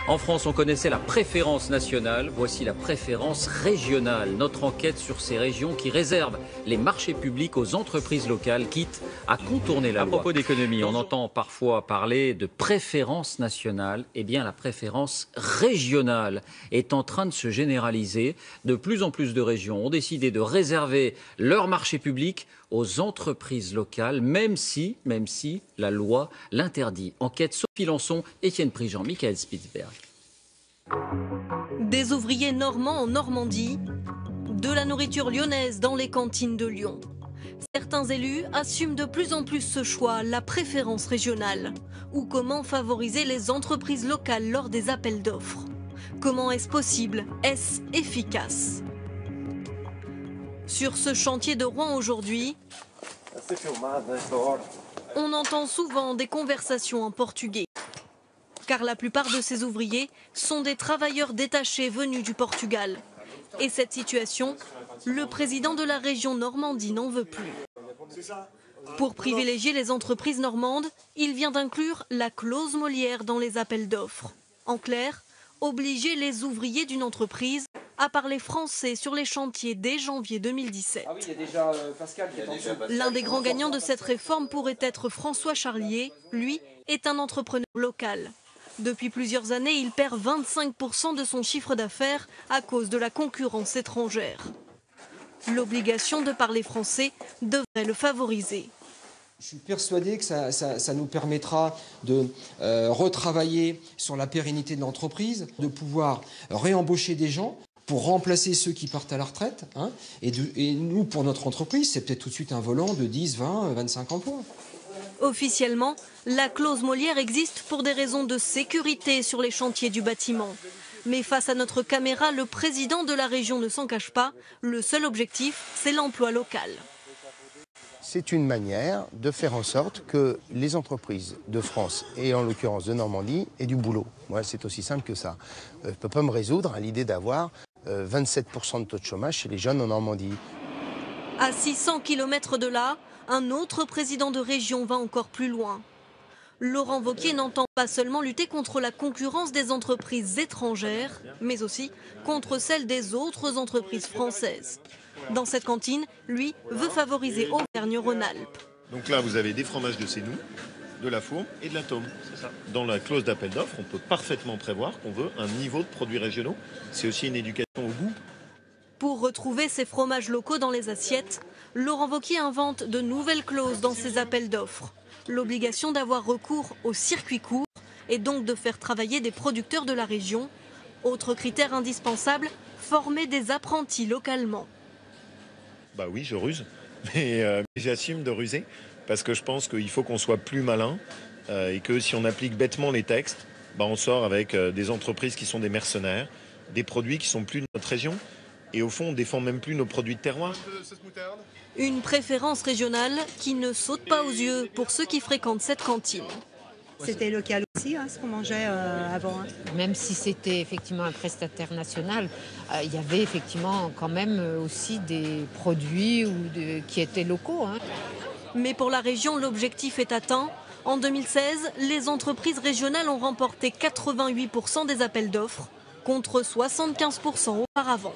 En France, on connaissait la préférence nationale, voici la préférence régionale. Notre enquête sur ces régions qui réservent les marchés publics aux entreprises locales, quitte à contourner la loi. À propos d'économie, on entend parfois parler de préférence nationale. Eh bien, la préférence régionale est en train de se généraliser. De plus en plus de régions ont décidé de réserver leurs marchés publics aux entreprises locales, même si la loi l'interdit. Enquête Sophie Lançon, Étienne Prigent, Michael Spitzberg. Des ouvriers normands en Normandie, de la nourriture lyonnaise dans les cantines de Lyon. Certains élus assument de plus en plus ce choix, la préférence régionale, ou comment favoriser les entreprises locales lors des appels d'offres. Comment est-ce possible? Est-ce efficace? Sur ce chantier de Rouen aujourd'hui, on entend souvent des conversations en portugais. Car la plupart de ces ouvriers sont des travailleurs détachés venus du Portugal. Et cette situation, le président de la région Normandie n'en veut plus. Pour privilégier les entreprises normandes, il vient d'inclure la clause Molière dans les appels d'offres. En clair, obliger les ouvriers d'une entreprise à parler français sur les chantiers dès janvier 2017. Ah oui, il y a déjà Pascal. L'un des grands gagnants de cette réforme pourrait être François Charlier. Lui est un entrepreneur local. Depuis plusieurs années, il perd 25% de son chiffre d'affaires à cause de la concurrence étrangère. L'obligation de parler français devrait le favoriser. Je suis persuadé que ça nous permettra de retravailler sur la pérennité de l'entreprise, de pouvoir réembaucher des gens pour remplacer ceux qui partent à la retraite. Et nous, pour notre entreprise, c'est peut-être tout de suite un volant de 10, 20, 25 emplois. Officiellement, la clause Molière existe pour des raisons de sécurité sur les chantiers du bâtiment. Mais face à notre caméra, le président de la région ne s'en cache pas. Le seul objectif, c'est l'emploi local. C'est une manière de faire en sorte que les entreprises de France, et en l'occurrence de Normandie, aient du boulot. Moi, c'est aussi simple que ça. Je ne peux pas me résoudre à l'idée d'avoir 27% de taux de chômage chez les jeunes en Normandie. À 600 km de là, un autre président de région va encore plus loin. Laurent Wauquiez n'entend pas seulement lutter contre la concurrence des entreprises étrangères, mais aussi contre celle des autres entreprises françaises. Dans cette cantine, lui veut favoriser Auvergne-Rhône-Alpes. Donc là, vous avez des fromages de Sénou, de la Fourme et de la Taume. Dans la clause d'appel d'offres, on peut parfaitement prévoir qu'on veut un niveau de produits régionaux. C'est aussi une éducation au goût. Pour retrouver ces fromages locaux dans les assiettes, Laurent Wauquiez invente de nouvelles clauses dans ses appels d'offres. L'obligation d'avoir recours au circuit court et donc de faire travailler des producteurs de la région. Autre critère indispensable, former des apprentis localement. Bah oui, je ruse, mais j'assume de ruser parce que je pense qu'il faut qu'on soit plus malin et que si on applique bêtement les textes, on sort avec des entreprises qui sont des mercenaires, des produits qui sont plus de notre région et au fond on défend même plus nos produits de terroir. Une préférence régionale qui ne saute pas aux yeux pour ceux qui fréquentent cette cantine. C'était local aussi, ce qu'on mangeait avant. Même si c'était effectivement un prestataire national, il y avait effectivement quand même aussi des produits qui étaient locaux. Mais pour la région, l'objectif est atteint. En 2016, les entreprises régionales ont remporté 88% des appels d'offres, contre 75% auparavant.